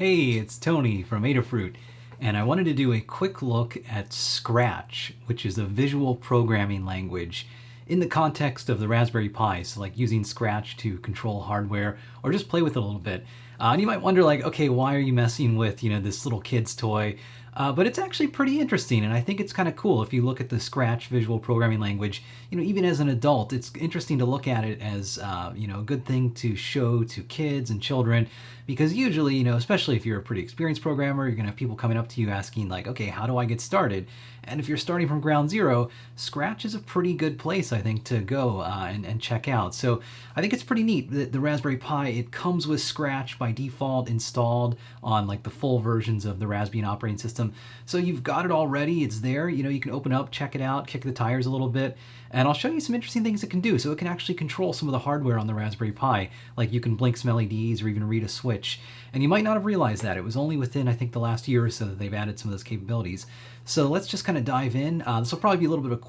Hey, it's Tony from Adafruit, and I wanted to do a quick look at Scratch, which is a visual programming language in the context of the Raspberry Pi, so like using Scratch to control hardware or just play with it a little bit. And you might wonder like, okay, why are you messing with, this little kid's toy? But it's actually pretty interesting, and I think it's kind of cool if you look at the Scratch visual programming language. Even as an adult, it's interesting to look at it as a good thing to show to kids and children, because usually, especially if you're a pretty experienced programmer, you're gonna have people coming up to you asking like, okay, how do I get started? And if you're starting from ground zero, Scratch is a pretty good place, I think, to go and check out. So I think it's pretty neat that the Raspberry Pi, it comes with Scratch by default installed on like the full versions of the Raspbian operating system. So you've got it already, it's there, you can open up, check it out, kick the tires a little bit, and I'll show you some interesting things it can do. So it can actually control some of the hardware on the Raspberry Pi, like you can blink some LEDs or even read a switch. And you might not have realized that. It was only within, I think, the last year or so that they've added some of those capabilities. So let's just kind of dive in. This will probably be a little bit of a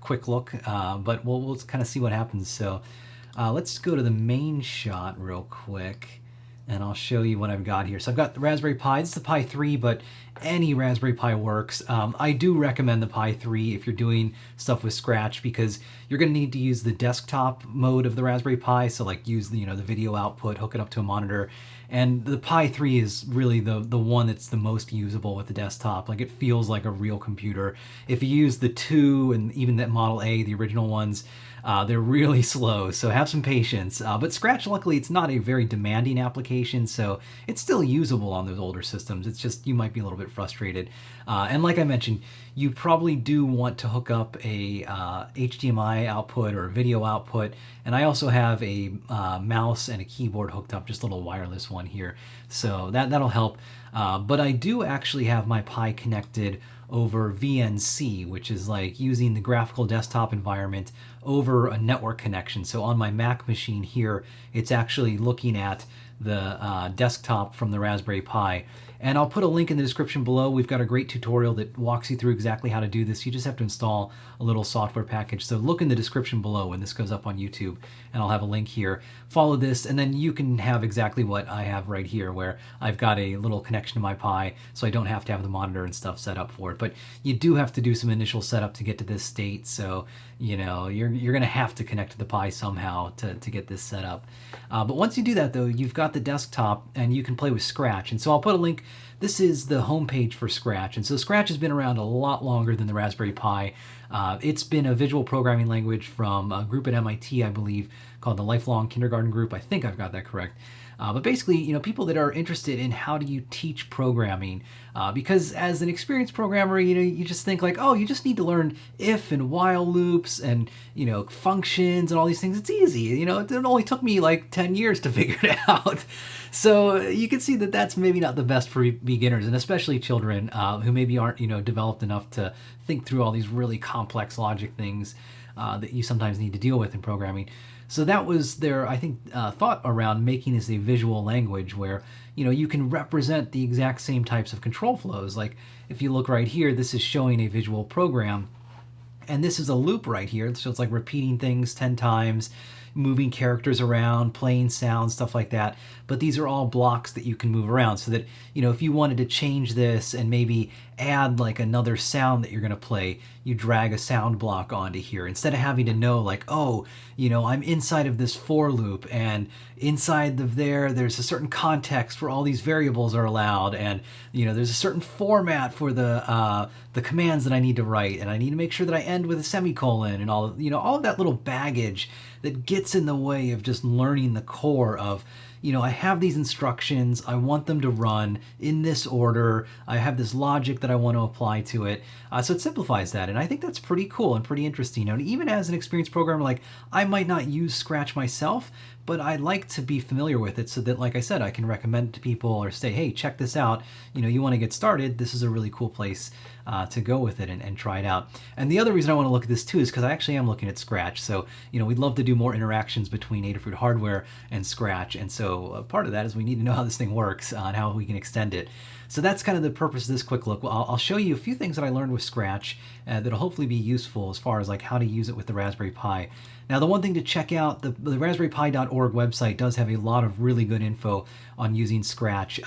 quick look, but we'll kind of see what happens. So let's go to the main shot real quick, and I'll show you what I've got here. So I've got the Raspberry Pi. This is the Pi 3, but any Raspberry Pi works. I do recommend the Pi 3 if you're doing stuff with Scratch, because you're going to need to use the desktop mode of the Raspberry Pi. So like use the video output, hook it up to a monitor. And the Pi 3 is really the one that's the most usable with the desktop. Like it feels like a real computer. If you use the 2 and even that Model A, the original ones, they're really slow, so have some patience. But Scratch, luckily, it's not a very demanding application, so it's still usable on those older systems. It's just you might be a little bit frustrated. And like I mentioned, you probably do want to hook up a HDMI output or a video output. And I also have a mouse and a keyboard hooked up, just a little wireless one here. So that'll help. But I do actually have my Pi connected over VNC, which is like using the graphical desktop environment over a network connection. So on my Mac machine here, it's actually looking at the desktop from the Raspberry Pi. And I'll put a link in the description below. We've got a great tutorial that walks you through exactly how to do this. You just have to install a little software package. So look in the description below when this goes up on YouTube, and I'll have a link here. Follow this, and then you can have exactly what I have right here, where I've got a little connection to my Pi, so I don't have to have the monitor and stuff set up for it. But you do have to do some initial setup to get to this state, so you're gonna have to connect to the Pi somehow to get this set up. But once you do that though, you've got the desktop and you can play with Scratch. And so I'll put a link. This is the homepage for Scratch. And so Scratch has been around a lot longer than the Raspberry Pi. It's been a visual programming language from a group at MIT, I believe, called the Lifelong Kindergarten Group. I think I've got that correct. But basically, people that are interested in how do you teach programming, because as an experienced programmer, you just think like, oh, you just need to learn if and while loops and, functions and all these things. It's easy. It only took me like 10 years to figure it out. So you can see that that's maybe not the best for beginners, and especially children who maybe aren't, developed enough to think through all these really complex logic things that you sometimes need to deal with in programming. So that was their, I think, thought around making this a visual language where, you can represent the exact same types of control flows. Like if you look right here, this is showing a visual program, and this is a loop right here. So it's like repeating things 10 times, moving characters around, playing sounds, stuff like that. But these are all blocks that you can move around, so that, if you wanted to change this and maybe add like another sound that you're going to play, you drag a sound block onto here instead of having to know like, oh, I'm inside of this for loop, and inside of there's a certain context where all these variables are allowed, and there's a certain format for the commands that I need to write, and I need to make sure that I end with a semicolon, and all of that little baggage that gets in the way of just learning the core of, I have these instructions, I want them to run in this order, I have this logic that I want to apply to it. So it simplifies that, and I think that's pretty cool and pretty interesting. And even as an experienced programmer, like I might not use Scratch myself, but I like to be familiar with it so that, like I said, I can recommend it to people or say, hey, check this out. You want to get started, this is a really cool place to go with it and try it out. And the other reason I want to look at this too is because I actually am looking at Scratch. So, we'd love to do more interactions between Adafruit hardware and Scratch. And so part of that is we need to know how this thing works and how we can extend it. So that's kind of the purpose of this quick look. Well, I'll show you a few things that I learned with Scratch that'll hopefully be useful as far as like how to use it with the Raspberry Pi. Now, the one thing to check out, the raspberrypi.org website does have a lot of really good info on using Scratch,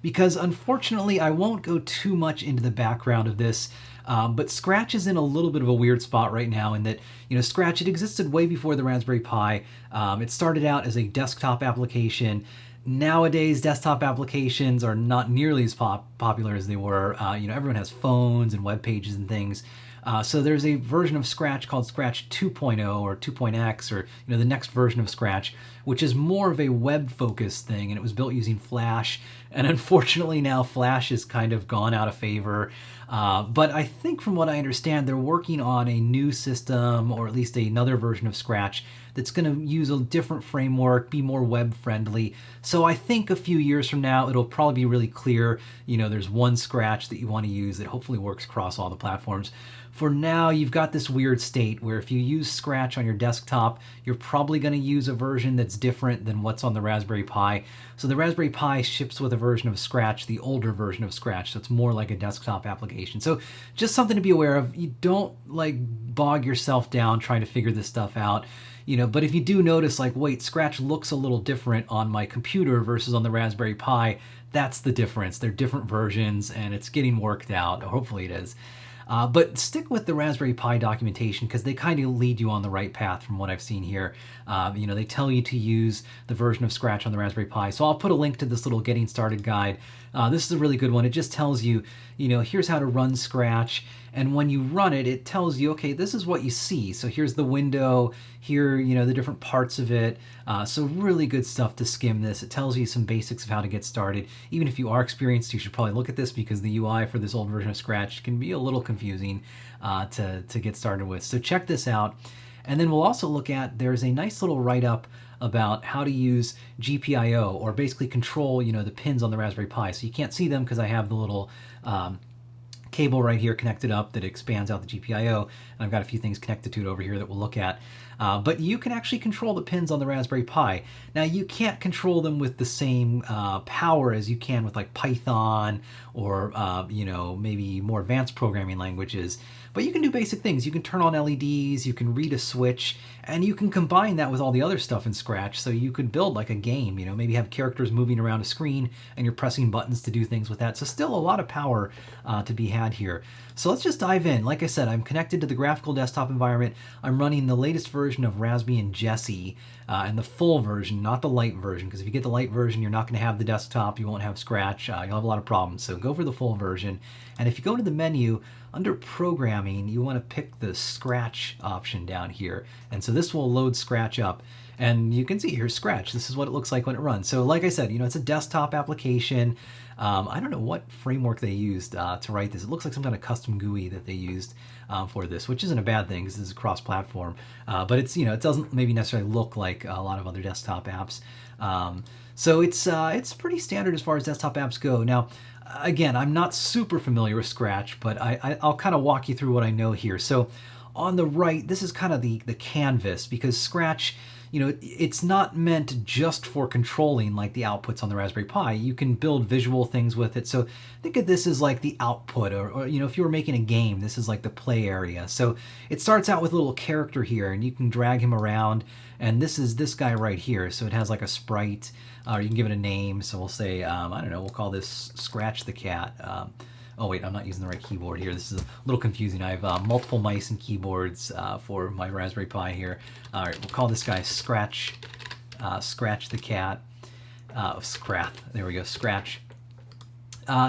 because unfortunately I won't go too much into the background of this, but Scratch is in a little bit of a weird spot right now in that, Scratch, it existed way before the Raspberry Pi. It started out as a desktop application. Nowadays, desktop applications are not nearly as popular as they were. Everyone has phones and web pages and things. So there's a version of Scratch called Scratch 2.0 or 2.x, or the next version of Scratch, which is more of a web-focused thing, and it was built using Flash. And unfortunately now Flash has kind of gone out of favor. But I think from what I understand, they're working on a new system, or at least another version of Scratch, that's going to use a different framework, be more web-friendly. So I think a few years from now, it'll probably be really clear, there's one Scratch that you want to use that hopefully works across all the platforms. For now, you've got this weird state where if you use Scratch on your desktop, you're probably going to use a version that's different than what's on the Raspberry Pi. So the Raspberry Pi ships with a version of Scratch, the older version of Scratch, so it's more like a desktop application. So just something to be aware of. You don't bog yourself down trying to figure this stuff out. But if you do notice, wait, Scratch looks a little different on my computer versus on the Raspberry Pi, that's the difference. They're different versions, and it's getting worked out. Hopefully it is. But stick with the Raspberry Pi documentation because they kind of lead you on the right path from what I've seen here. They tell you to use the version of Scratch on the Raspberry Pi. So I'll put a link to this little getting started guide. This is a really good one. It just tells you, here's how to run Scratch. And when you run it, it tells you, okay, this is what you see. So here's the window, here, the different parts of it. So really good stuff to skim this. It tells you some basics of how to get started. Even if you are experienced, you should probably look at this because the UI for this old version of Scratch can be a little confusing to get started with. So check this out. And then we'll also look at, there's a nice little write-up about how to use GPIO, or basically control, the pins on the Raspberry Pi. So you can't see them because I have the little cable right here connected up that expands out the GPIO, and I've got a few things connected to it over here that we'll look at. But you can actually control the pins on the Raspberry Pi. Now, you can't control them with the same power as you can with Python or maybe more advanced programming languages. But you can do basic things. You can turn on LEDs, you can read a switch, and you can combine that with all the other stuff in Scratch. So you could build a game, maybe have characters moving around a screen and you're pressing buttons to do things with that. So still a lot of power to be had here. So let's just dive in. Like I said, I'm connected to the graphical desktop environment. I'm running the latest version of Raspbian Jessie, and the full version, not the light version, because if you get the light version, you're not going to have the desktop, you won't have Scratch, you'll have a lot of problems. So go for the full version. And if you go to the menu, under programming, you want to pick the Scratch option down here. And so this will load Scratch up. And you can see here's Scratch. This is what it looks like when it runs. So like I said, it's a desktop application. I don't know what framework they used to write this. It looks like some kind of custom GUI that they used for this, which isn't a bad thing because this is cross-platform. But it's it doesn't maybe necessarily look like a lot of other desktop apps. So it's pretty standard as far as desktop apps go. Now, again, I'm not super familiar with Scratch, but I'll kind of walk you through what I know here. So on the right, this is kind of the canvas, because Scratch, it's not meant just for controlling the outputs on the Raspberry Pi. You can build visual things with it. So think of this as the output, or if you were making a game, this is the play area. So it starts out with a little character here, and you can drag him around. And this is this guy right here. So it has a sprite, or you can give it a name. So we'll say, I don't know, we'll call this Scratch the Cat. Oh wait, I'm not using the right keyboard here. This is a little confusing. I have multiple mice and keyboards for my Raspberry Pi here. All right, we'll call this guy Scratch, Scratch the Cat. Scrath, there we go, Scratch.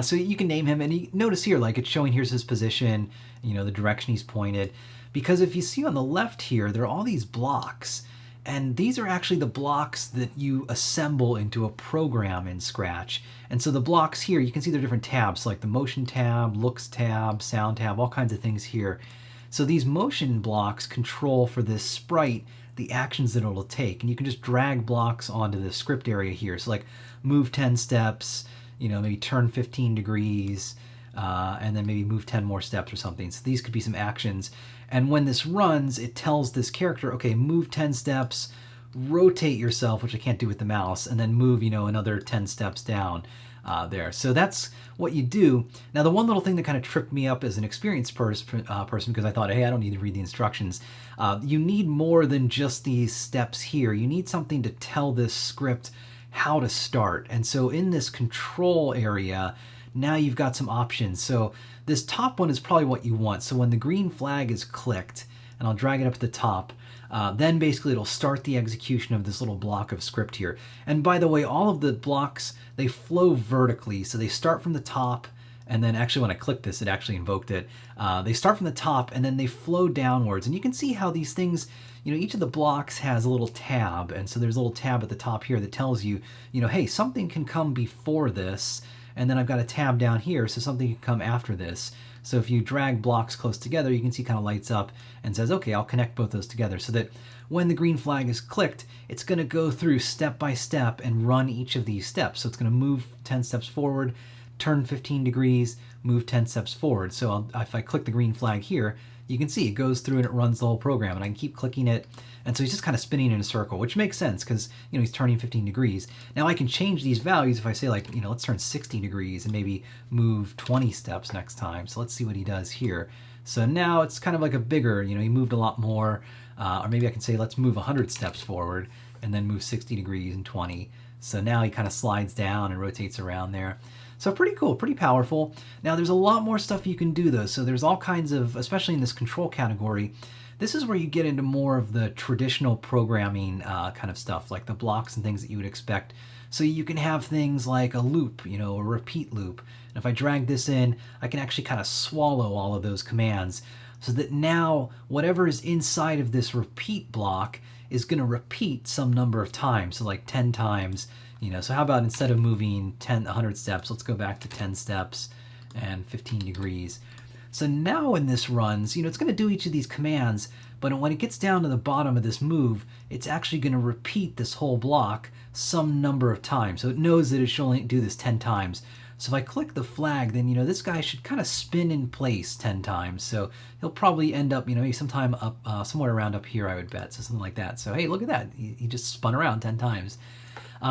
So you can name him, and you notice here, it's showing here's his position, the direction he's pointed. Because if you see on the left here, there are all these blocks. And these are actually the blocks that you assemble into a program in Scratch. And so the blocks here, you can see they're different tabs, like the motion tab, looks tab, sound tab, all kinds of things here. So these motion blocks control for this sprite the actions that it'll take. And you can just drag blocks onto the script area here. So move 10 steps, maybe turn 15 degrees, and then maybe move 10 more steps or something. So these could be some actions. And when this runs, it tells this character, okay, move 10 steps, rotate yourself, which I can't do with the mouse, and then move, another 10 steps down. there. So that's what you do. Now, the one little thing that kind of tripped me up as an experienced person, because I thought, hey, I don't need to read the instructions. You need more than just these steps here. You need something to tell this script how to start. And so in this control area, now you've got some options. So this top one is probably what you want. So when the green flag is clicked, and I'll drag it up to the top, then basically it'll start the execution of this little block of script here. And by the way, all of the blocks, they flow vertically. So they start from the top, and then actually when I clicked this, it actually invoked it. They start from the top and then they flow downwards. And you can see how these things, each of the blocks has a little tab. And so there's a little tab at the top here that tells you, hey, something can come before this. And then I've got a tab down here, so something can come after this. So if you drag blocks close together, you can see it kind of lights up and says, okay, I'll connect both those together, so that when the green flag is clicked, it's going to go through step by step and run each of these steps. So it's going to move 10 steps forward, turn 15 degrees, move 10 steps forward. So if I click the green flag here, you can see it goes through and it runs the whole program, and I can keep clicking it. And so he's just kind of spinning in a circle, which makes sense because, he's turning 15 degrees. Now I can change these values if I say like, let's turn 60 degrees and maybe move 20 steps next time. So let's see what he does here. So now it's kind of like a bigger, he moved a lot more. Or maybe I can say, let's move 100 steps forward and then move 60 degrees and 20. So now he kind of slides down and rotates around there. So pretty cool, pretty powerful. Now there's a lot more stuff you can do though. So there's all kinds of, especially in this control category, this is where you get into more of the traditional programming kind of stuff, like the blocks and things that you would expect. So you can have things like a loop, a repeat loop. And if I drag this in, I can actually kind of swallow all of those commands, so that now whatever is inside of this repeat block is going to repeat some number of times. So like 10 times, so how about instead of moving 100 steps, let's go back to 10 steps and 15 degrees. So now when this runs, it's going to do each of these commands, but when it gets down to the bottom of this move, it's actually going to repeat this whole block some number of times. So it knows that it should only do this 10 times. So if I click the flag, then, this guy should kind of spin in place 10 times. So he'll probably end up, maybe sometime up, somewhere around up here, I would bet. So something like that. So, hey, look at that. He just spun around 10 times.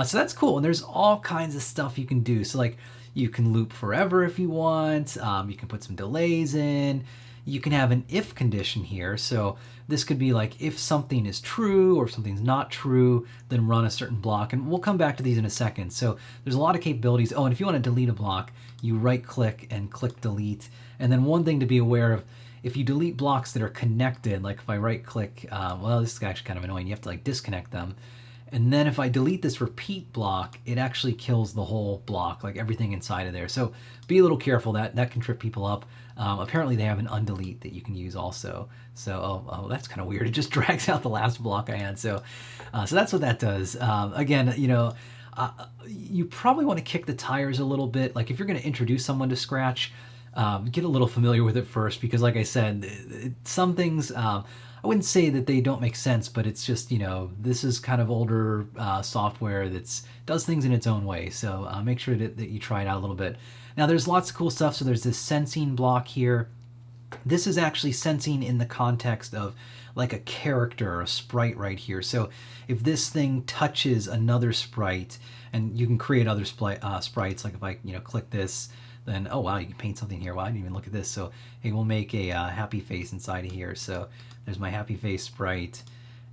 So that's cool. And there's all kinds of stuff you can do. So like you can loop forever if you want. You can put some delays in. You can have an if condition here. So this could be like if something is true or if something's not true, then run a certain block. And we'll come back to these in a second. So there's a lot of capabilities. Oh, and if you want to delete a block, you right click and click delete. And then one thing to be aware of, if you delete blocks that are connected, like if I right click, well, this is actually kind of annoying. You have to like disconnect them. And then if I delete this repeat block, it actually kills the whole block, like everything inside of there. So be a little careful, that can trip people up. Apparently they have an undelete that you can use also. So, oh, that's kind of weird. It just drags out the last block I had. So that's what that does. Again, you probably want to kick the tires a little bit. Like if you're going to introduce someone to Scratch, get a little familiar with it first, because like I said, some things, I wouldn't say that they don't make sense, but it's just, this is kind of older software that does things in its own way. So make sure that you try it out a little bit. Now there's lots of cool stuff. So there's this sensing block here. This is actually sensing in the context of like a character or a sprite right here. So if this thing touches another sprite, and you can create other sprites, like if I click this, then, oh wow, you can paint something here. Well, I didn't even look at this. So hey, we'll make a happy face inside of here. So there's my happy face sprite,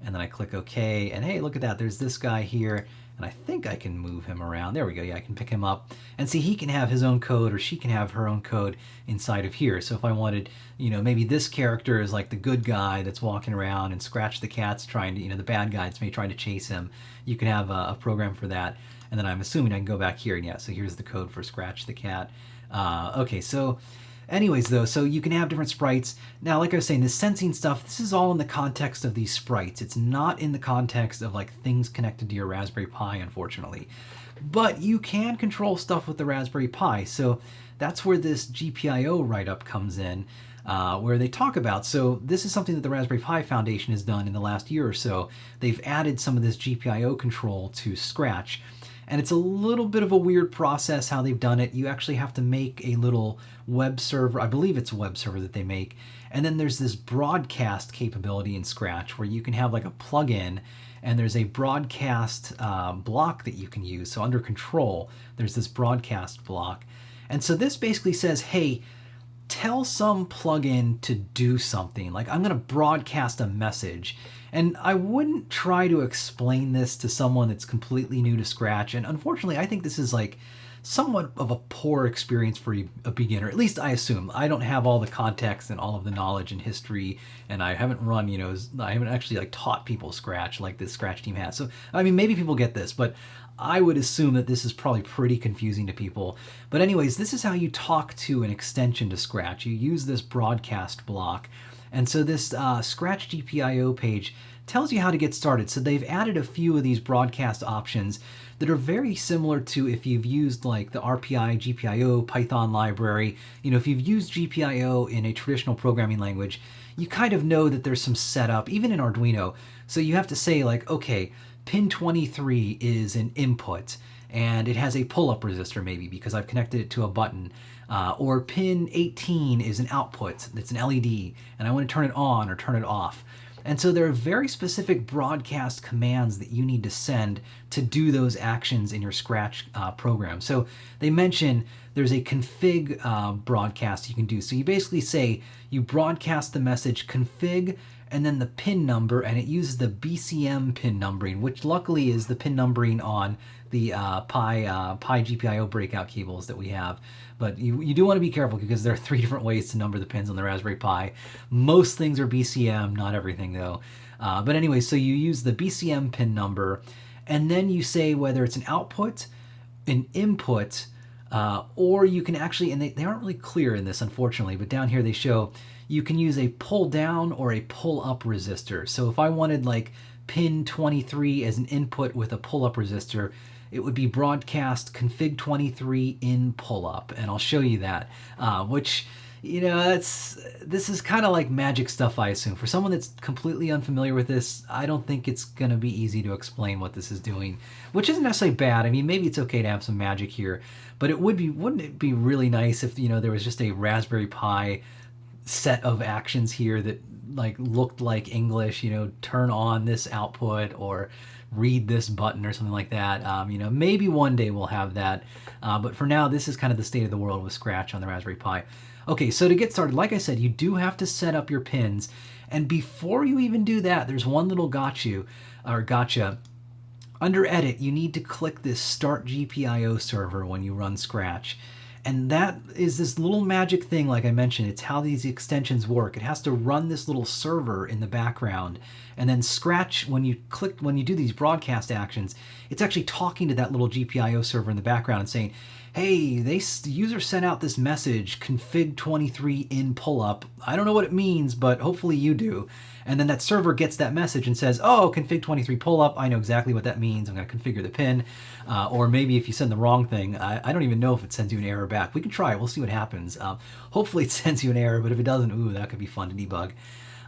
and then I click OK, and hey, look at that, there's this guy here, and I think I can move him around. There we go. Yeah, I can pick him up, and see, he can have his own code, or she can have her own code inside of here. So if I wanted, maybe this character is like the good guy that's walking around, and Scratch the cat's trying to, the bad guy's maybe trying to chase him. You can have a program for that, and then I'm assuming I can go back here, and yeah, so here's the code for Scratch the cat. Okay, so anyways though, so you can have different sprites. Now, like I was saying, this sensing stuff, this is all in the context of these sprites. It's not in the context of like things connected to your Raspberry Pi, unfortunately. But you can control stuff with the Raspberry Pi. So that's where this GPIO write-up comes in, where they talk about, so this is something that the Raspberry Pi Foundation has done in the last year or so. They've added some of this GPIO control to Scratch. And it's a little bit of a weird process how they've done it. You actually have to make a little web server. I believe it's a web server that they make. And then there's this broadcast capability in Scratch where you can have like a plugin, and there's a broadcast block that you can use. So under control, there's this broadcast block. And so this basically says, hey, tell some plugin to do something. Like, I'm going to broadcast a message. And I wouldn't try to explain this to someone that's completely new to Scratch. And unfortunately, I think this is like somewhat of a poor experience for a beginner. At least I assume. I don't have all the context and all of the knowledge and history, and I haven't run, I haven't actually like taught people Scratch like this Scratch team has. So, I mean, maybe people get this, but I would assume that this is probably pretty confusing to people. But anyways, this is how you talk to an extension to Scratch. You use this broadcast block. And so this Scratch GPIO page tells you how to get started. So they've added a few of these broadcast options that are very similar to if you've used like the RPI, GPIO, Python library. If you've used GPIO in a traditional programming language, you kind of know that there's some setup, even in Arduino. So you have to say like, okay, pin 23 is an input, and it has a pull-up resistor maybe because I've connected it to a button. Or pin 18 is an output, it's an LED, and I want to turn it on or turn it off. And so there are very specific broadcast commands that you need to send to do those actions in your Scratch program. So they mention there's a config broadcast you can do. So you basically say you broadcast the message config and then the pin number, and it uses the BCM pin numbering, which luckily is the pin numbering on the Pi GPIO breakout cables that we have. But you do want to be careful because there are 3 different ways to number the pins on the Raspberry Pi. Most things are BCM, not everything though. But anyway, so you use the BCM pin number, and then you say whether it's an output, an input, or you can actually, and they aren't really clear in this unfortunately, but down here they show you can use a pull down or a pull up resistor. So if I wanted like pin 23 as an input with a pull up resistor, it would be broadcast config 23 in pull up, and I'll show you that, which, this is kind of like magic stuff, I assume. For someone that's completely unfamiliar with this, I don't think it's going to be easy to explain what this is doing, which isn't necessarily bad. I mean, maybe it's okay to have some magic here, but wouldn't it be really nice if, there was just a Raspberry Pi set of actions here that like looked like English, turn on this output or read this button or something like that. Maybe one day we'll have that. But for now, this is kind of the state of the world with Scratch on the Raspberry Pi. Okay, so to get started, like I said, you do have to set up your pins. And before you even do that, there's one little gotcha. Under Edit, you need to click this Start GPIO server when you run Scratch. And that is this little magic thing, like I mentioned. It's how these extensions work. It has to run this little server in the background. And then Scratch, when you do these broadcast actions, it's actually talking to that little GPIO server in the background and saying, hey, the user sent out this message, config 23 in pull-up. I don't know what it means, but hopefully you do. And then that server gets that message and says, oh, config 23 pull-up. I know exactly what that means. I'm going to configure the pin. Or maybe if you send the wrong thing, I don't even know if it sends you an error back. We can try it. We'll see what happens. Hopefully it sends you an error, but if it doesn't, ooh, that could be fun to debug.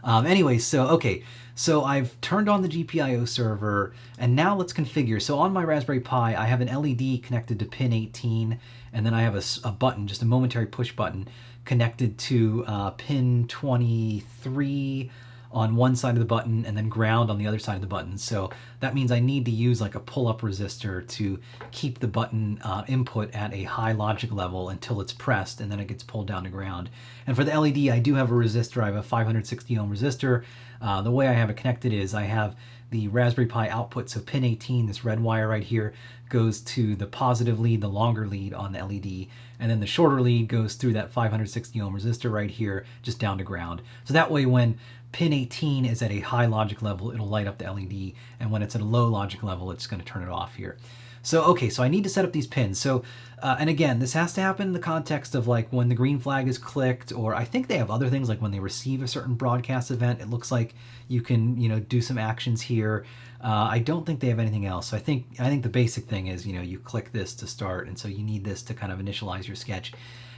Anyway, so I've turned on the GPIO server, and now let's configure. So on my Raspberry Pi, I have an LED connected to pin 18, and then I have a button, just a momentary push button, connected to pin 23 on one side of the button and then ground on the other side of the button. So that means I need to use like a pull-up resistor to keep the button input at a high logic level until it's pressed, and then it gets pulled down to ground. And for the LED, I do have a resistor. I have a 560 ohm resistor. The way I have it connected is I have the Raspberry Pi output, so pin 18, this red wire right here, goes to the positive lead, the longer lead on the LED, and then the shorter lead goes through that 560 ohm resistor right here, just down to ground. So that way when pin 18 is at a high logic level, it'll light up the LED, and when it's at a low logic level, it's going to turn it off here. So, okay, so I need to set up these pins. So, and again, this has to happen in the context of like when the green flag is clicked, or I think they have other things like when they receive a certain broadcast event, it looks like you can, do some actions here. I don't think they have anything else. So I think the basic thing is, you click this to start, and so you need this to kind of initialize your sketch.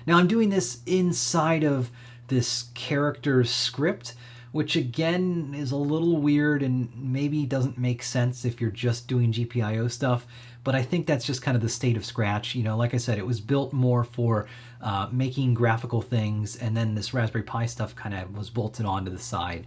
Now I'm doing this inside of this character script, which again is a little weird and maybe doesn't make sense if you're just doing GPIO stuff. But I think that's just kind of the state of Scratch. Like I said, it was built more for making graphical things, and then this Raspberry Pi stuff kind of was bolted onto the side.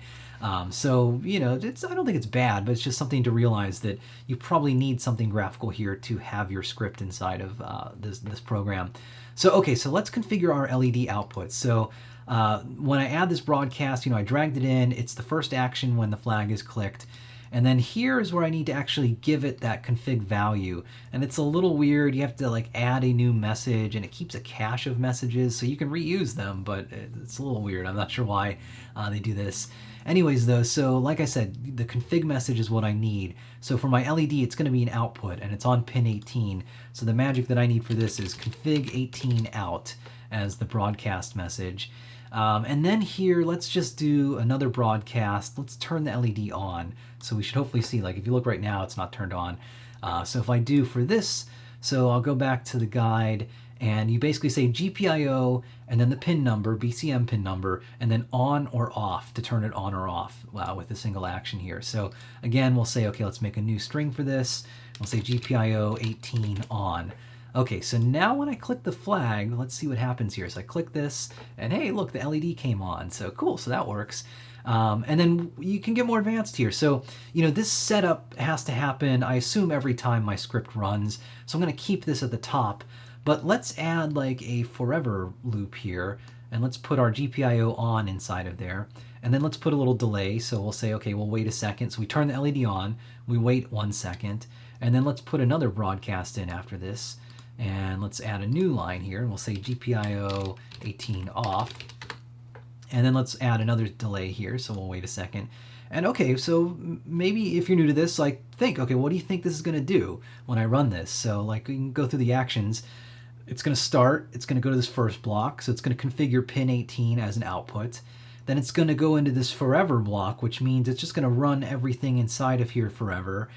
So I don't think it's bad, but it's just something to realize that you probably need something graphical here to have your script inside of this program. So okay, so let's configure our LED output. So when I add this broadcast, I dragged it in. It's the first action when the flag is clicked. And then here is where I need to actually give it that config value. And it's a little weird. You have to add a new message, and it keeps a cache of messages so you can reuse them, but it's a little weird. I'm not sure why they do this. Anyways though, so like I said, the config message is what I need. So for my LED, it's going to be an output, and it's on pin 18. So the magic that I need for this is config 18 out as the broadcast message. And then here, let's just do another broadcast. Let's turn the LED on. So we should hopefully see, if you look right now, it's not turned on. So if I do for this, so I'll go back to the guide, and you basically say GPIO, and then the pin number, BCM pin number, and then on or off to turn it on or off with a single action here. So again, we'll say, okay, let's make a new string for this. We'll say GPIO 18 on. Okay, so now when I click the flag, let's see what happens here. So I click this, and hey, look, the LED came on. So cool, so that works. And then you can get more advanced here. So, this setup has to happen, I assume, every time my script runs. So I'm going to keep this at the top. But let's add a forever loop here, and let's put our GPIO on inside of there. And then let's put a little delay. So we'll say, okay, we'll wait a second. So we turn the LED on, we wait 1 second, and then let's put another broadcast in after this. And let's add a new line here, and we'll say GPIO 18 off. And then let's add another delay here, so we'll wait a second. And okay, so maybe if you're new to this, think, okay, what do you think this is going to do when I run this? So we can go through the actions. It's going to start, it's going to go to this first block, so it's going to configure pin 18 as an output. Then it's going to go into this forever block, which means it's just going to run everything inside of here forever.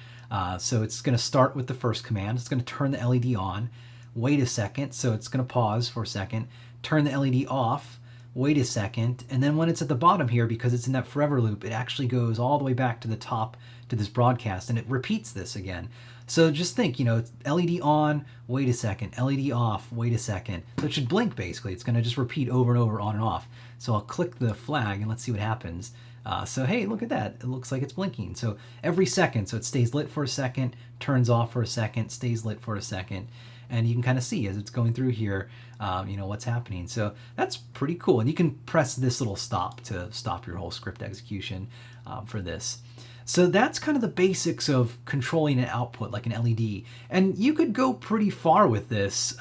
So it's going to start with the first command. It's going to turn the LED on, wait a second, so it's going to pause for a second, turn the LED off, wait a second, and then when it's at the bottom here, because it's in that forever loop, it actually goes all the way back to the top to this broadcast, and it repeats this again. So just think, it's LED on, wait a second, LED off, wait a second. So it should blink basically. It's going to just repeat over and over, on and off. So I'll click the flag and let's see what happens. So hey, look at that. It looks like it's blinking. So every second, so it stays lit for a second, turns off for a second, stays lit for a second. And you can kind of see as it's going through here, what's happening. So that's pretty cool. And you can press this little stop to stop your whole script execution for this. So that's kind of the basics of controlling an output like an LED. And you could go pretty far with this.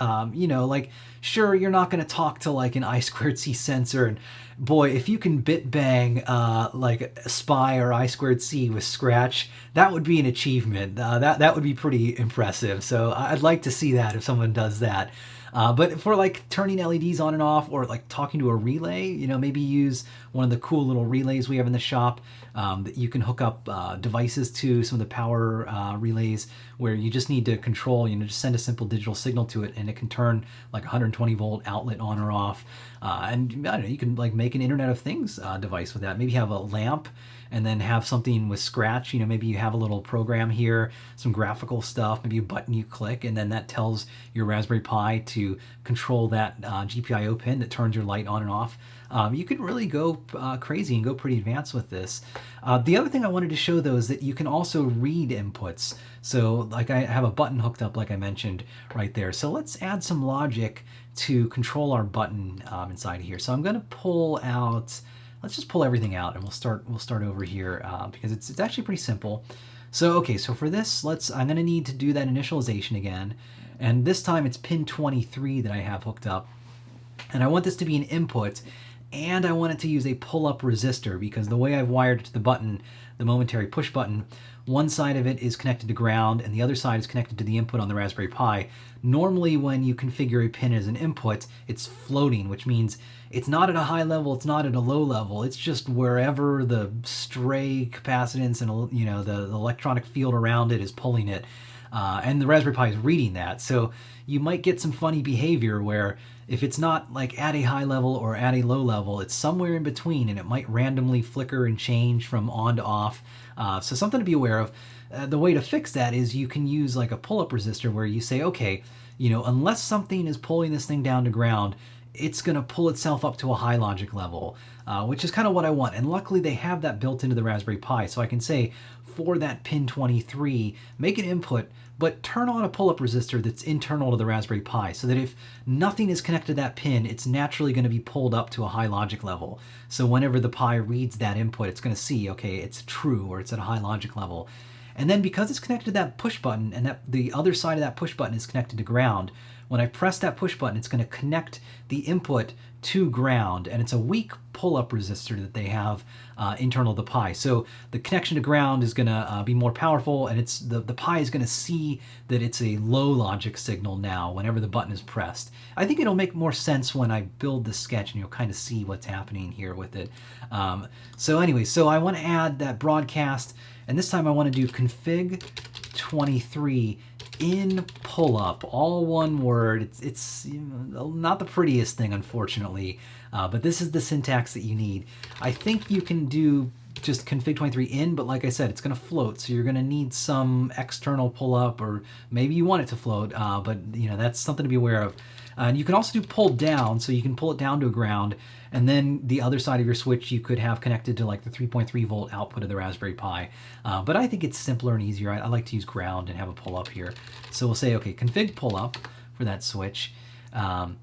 Sure, you're not going to talk to an I2C sensor. And boy, if you can bit bang SPI or I2C with Scratch, that would be an achievement. That would be pretty impressive. So I'd like to see that if someone does that. But for turning LEDs on and off, or talking to a relay, maybe use one of the cool little relays we have in the shop that you can hook up devices to, some of the power relays, where you just need to control, just send a simple digital signal to it, and it can turn 120 volt outlet on or off. And I don't know, you can make an Internet of Things device with that. Maybe have a lamp, and then have something with Scratch. Maybe you have a little program here, some graphical stuff, maybe a button you click, and then that tells your Raspberry Pi to control that GPIO pin that turns your light on and off. You could really go crazy and go pretty advanced with this. The other thing I wanted to show though is that you can also read inputs. So I have a button hooked up like I mentioned right there. So let's add some logic to control our button inside here. So I'm going to pull out, let's just pull everything out, and we'll start over here because it's actually pretty simple. So okay, so for this, I'm going to need to do that initialization again, and this time it's pin 23 that I have hooked up, and I want this to be an input, and I want it to use a pull-up resistor, because the way I've wired it to the button, the momentary push button, one side of it is connected to ground and the other side is connected to the input on the Raspberry Pi. Normally when you configure a pin as an input, it's floating, which means it's not at a high level, it's not at a low level, it's just wherever the stray capacitance and the electronic field around it is pulling it. and the Raspberry Pi is reading that. So you might get some funny behavior where if it's not like at a high level or at a low level, it's somewhere in between, and it might randomly flicker and change from on to off. So something to be aware of. The way to fix that is you can use like a pull-up resistor where you say, okay, unless something is pulling this thing down to ground, it's going to pull itself up to a high logic level, which is kind of what I want. And luckily they have that built into the Raspberry Pi. So I can say for that pin 23, make an input, but turn on a pull-up resistor that's internal to the Raspberry Pi so that if nothing is connected to that pin, it's naturally going to be pulled up to a high logic level. So whenever the Pi reads that input, it's going to see, okay, it's true or it's at a high logic level. And then because it's connected to that push button and that the other side of that push button is connected to ground, when I press that push button, it's going to connect the input to ground, and it's a weak pull-up resistor that they have internal to the Pi. So the connection to ground is going to be more powerful, and it's the Pi is going to see that it's a low logic signal now whenever the button is pressed. I think it'll make more sense when I build the sketch and you'll kind of see what's happening here with it. So anyway, so I want to add that broadcast, and this time I want to do config 23 in pull-up, all one word. It's not the prettiest thing, unfortunately, but this is the syntax that you need. I think you can do just config 23 in, but like I said, it's going to float, so you're going to need some external pull-up, or maybe you want it to float, but that's something to be aware of. And you can also do pull down, so you can pull it down to a ground, and then the other side of your switch you could have connected to like the 3.3 volt output of the Raspberry Pi. But I think it's simpler and easier. I like to use ground and have a pull up here. So we'll say, okay, config pull up for that switch. And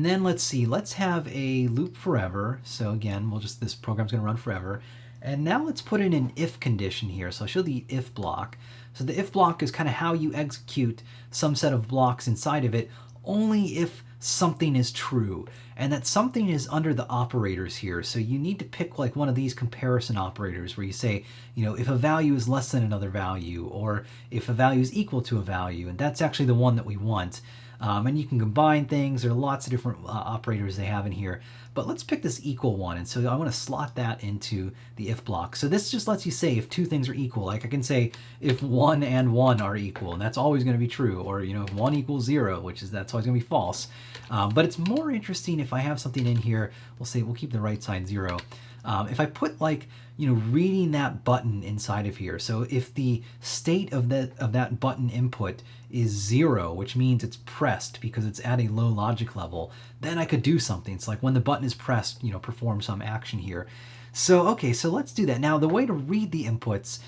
then let's see, let's have a loop forever. So again, this program's gonna run forever. And now let's put in an if condition here. So I'll show the if block. So the if block is kind of how you execute some set of blocks inside of it, only if something is true, and that something is under the operators here. So you need to pick like one of these comparison operators where you say, if a value is less than another value, or if a value is equal to a value, and that's actually the one that we want. And you can combine things. There are lots of different operators they have in here, but let's pick this equal one. And so I want to slot that into the if block. So this just lets you say if two things are equal. Like I can say if 1 and 1 are equal, and that's always going to be true. Or if 1 equals 0, that's always going to be false. But it's more interesting if I have something in here. We'll keep the right side 0. If I put like, reading that button inside of here. So if the state of that button input is 0, which means it's pressed because it's at a low logic level, then I could do something. It's like when the button is pressed, perform some action here. So, okay, so let's do that. Now, the way to read the inputs,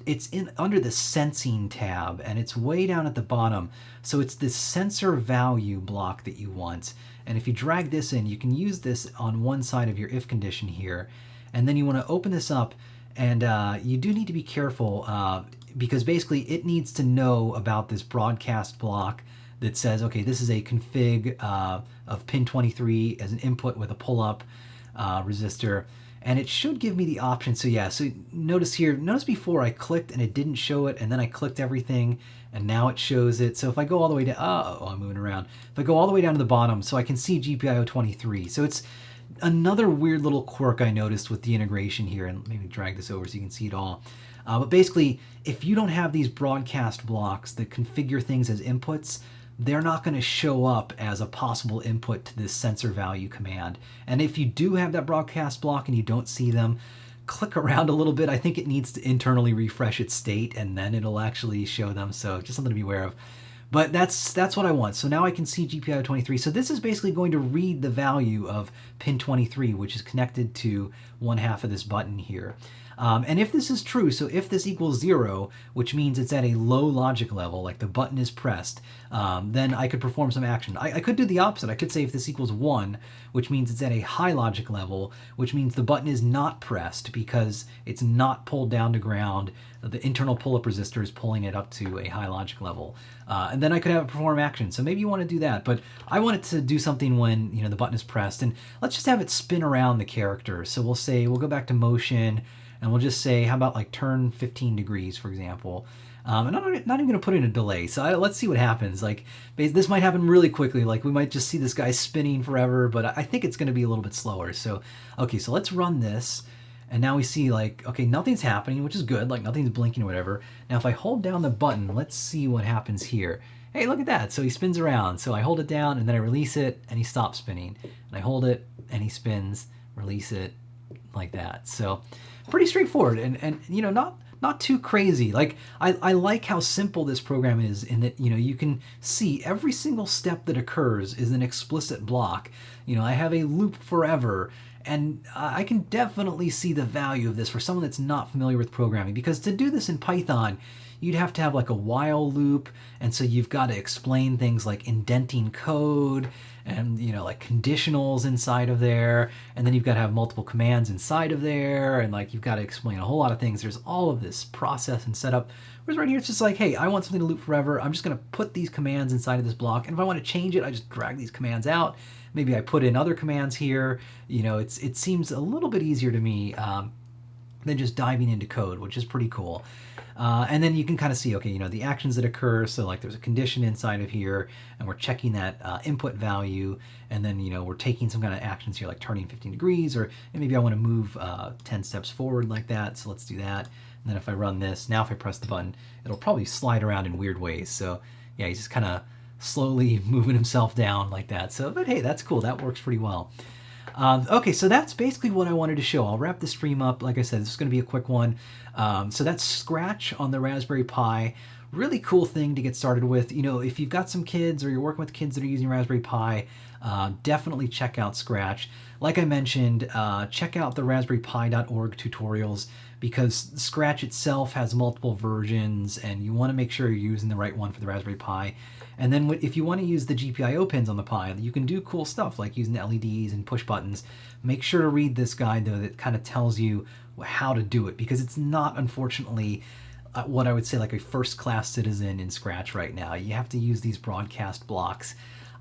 it's under the sensing tab, and it's way down at the bottom. So it's this sensor value block that you want. And if you drag this in, you can use this on one side of your if condition here. And then you want to open this up, and you do need to be careful because basically it needs to know about this broadcast block that says, okay, this is a config of pin 23 as an input with a pull-up resistor. And it should give me the option. So yeah, so notice before I clicked and it didn't show it, and then I clicked everything and now it shows it. So if I go all the way down, I'm moving around. If I go all the way down to the bottom, so I can see GPIO 23. So it's another weird little quirk I noticed with the integration here, and maybe drag this over so you can see it all. But basically, if you don't have these broadcast blocks that configure things as inputs, they're not going to show up as a possible input to this sensor value command. And if you do have that broadcast block and you don't see them, click around a little bit. I think it needs to internally refresh its state, and then it'll actually show them. So just something to be aware of. But that's what I want. So now I can see GPIO 23. So this is basically going to read the value of pin 23, which is connected to one half of this button here. And if this is true, so if this equals 0, which means it's at a low logic level, like the button is pressed, then I could perform some action. I could do the opposite. I could say if this equals 1, which means it's at a high logic level, which means the button is not pressed because it's not pulled down to ground. The internal pull-up resistor is pulling it up to a high logic level. And then I could have it perform action. So maybe you want to do that, but I want it to do something when the button is pressed. And let's just have it spin around the character. So we'll go back to motion, and we'll just say, how about like turn 15 degrees, for example. And I'm not even going to put in a delay. So let's see what happens. Like this might happen really quickly. Like we might just see this guy spinning forever, but I think it's going to be a little bit slower. So, okay, so let's run this. And now we see like, okay, nothing's happening, which is good, like nothing's blinking or whatever. Now if I hold down the button, let's see what happens here. Hey, look at that. So he spins around. So I hold it down and then I release it and he stops spinning. And I hold it and he spins, release it, like that. So pretty straightforward and you know, not too crazy. Like I like how simple this program is in that, you know, you can see every single step that occurs is an explicit block. You know, I have a loop forever, and I can definitely see the value of this for someone that's not familiar with programming, because to do this in Python, you'd have to have like a while loop, and so you've got to explain things like indenting code and, you know, like conditionals inside of there, and then you've got to have multiple commands inside of there, and like you've got to explain a whole lot of things. There's all of this process and setup. Whereas right here it's just like, hey, I want something to loop forever. I'm just going to put these commands inside of this block, and if I want to change it, I just drag these commands out. Maybe I put in other commands here. You know, it seems a little bit easier to me than just diving into code, which is pretty cool. And then you can kind of see, okay, you know, the actions that occur. So like there's a condition inside of here, and we're checking that input value. And then, you know, we're taking some kind of actions here, like turning 15 degrees, or maybe I want to move 10 steps forward like that. So let's do that. And then if I run this, now if I press the button, it'll probably slide around in weird ways. So yeah, he's just kind of slowly moving himself down like that. So, but hey, that's cool. That works pretty well. Okay, so that's basically what I wanted to show. I'll wrap the stream up. Like I said, this is going to be a quick one. So that's Scratch on the Raspberry Pi. Really cool thing to get started with. You know, if you've got some kids or you're working with kids that are using Raspberry Pi, definitely check out Scratch. Like I mentioned, check out the raspberrypi.org tutorials, because Scratch itself has multiple versions and you want to make sure you're using the right one for the Raspberry Pi. And then if you want to use the GPIO pins on the Pi, you can do cool stuff like using LEDs and push buttons. Make sure to read this guide, though, that kind of tells you how to do it, because it's not, unfortunately, what I would say like a first-class citizen in Scratch right now. You have to use these broadcast blocks.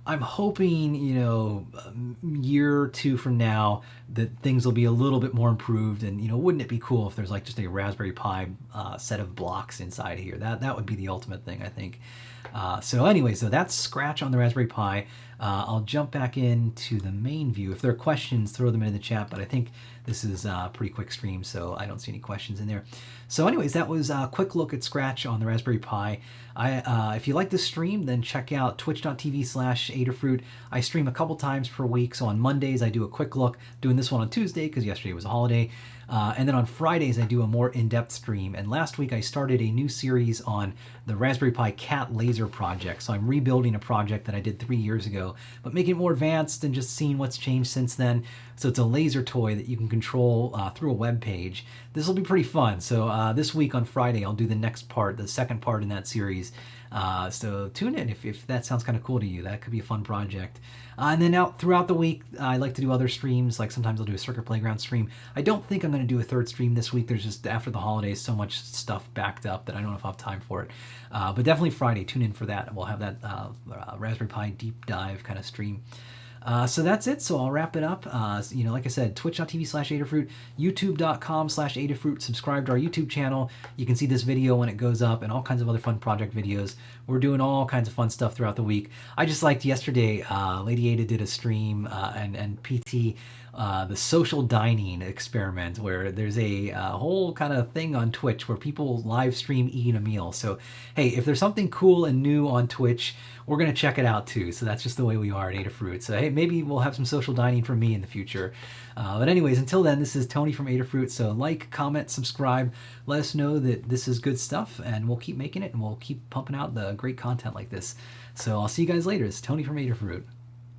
I'm hoping, you know, a year or two from now that things will be a little bit more improved. And, you know, wouldn't it be cool if there's like just a Raspberry Pi set of blocks inside here? That would be the ultimate thing, I think. So anyways, so that's Scratch on the Raspberry Pi. I'll jump back into the main view. If there are questions, throw them in the chat, but I think this is a pretty quick stream, so I don't see any questions in there. So anyways, that was a quick look at Scratch on the Raspberry Pi. If you like this stream, then check out twitch.tv/Adafruit. I stream a couple times per week, so on Mondays I do a quick look, doing this one on Tuesday because yesterday was a holiday. And then on Fridays I do a more in-depth stream. And last week I started a new series on the Raspberry Pi Cat Laser project. So I'm rebuilding a project that I did 3 years ago, but making it more advanced and just seeing what's changed since then. So it's a laser toy that you can control through a web page. This will be pretty fun. So this week on Friday I'll do the next part, the second part in that series. So tune in if that sounds kind of cool to you. That could be a fun project. And then out throughout the week, I like to do other streams. Like sometimes I'll do a Circuit Playground stream. I don't think I'm going to do a third stream this week. There's just, after the holidays, so much stuff backed up that I don't know if I'll have time for it. But definitely Friday, tune in for that. We'll have that Raspberry Pi deep dive kind of stream. So that's it. So I'll wrap it up. You know, like I said, twitch.tv/Adafruit, youtube.com/Adafruit. Subscribe to our YouTube channel. You can see this video when it goes up and all kinds of other fun project videos. We're doing all kinds of fun stuff throughout the week. I just liked yesterday, Lady Ada did a stream and PT, the social dining experiment, where there's a whole kind of thing on Twitch where people live stream eating a meal. So, hey, if there's something cool and new on Twitch, we're going to check it out too. So that's just the way we are at Adafruit. So hey, maybe we'll have some social dining from me in the future. But anyways, until then, this is Tony from Adafruit. So like, comment, subscribe, let us know that this is good stuff, and we'll keep making it and we'll keep pumping out the great content like this. So I'll see you guys later. It's Tony from Adafruit.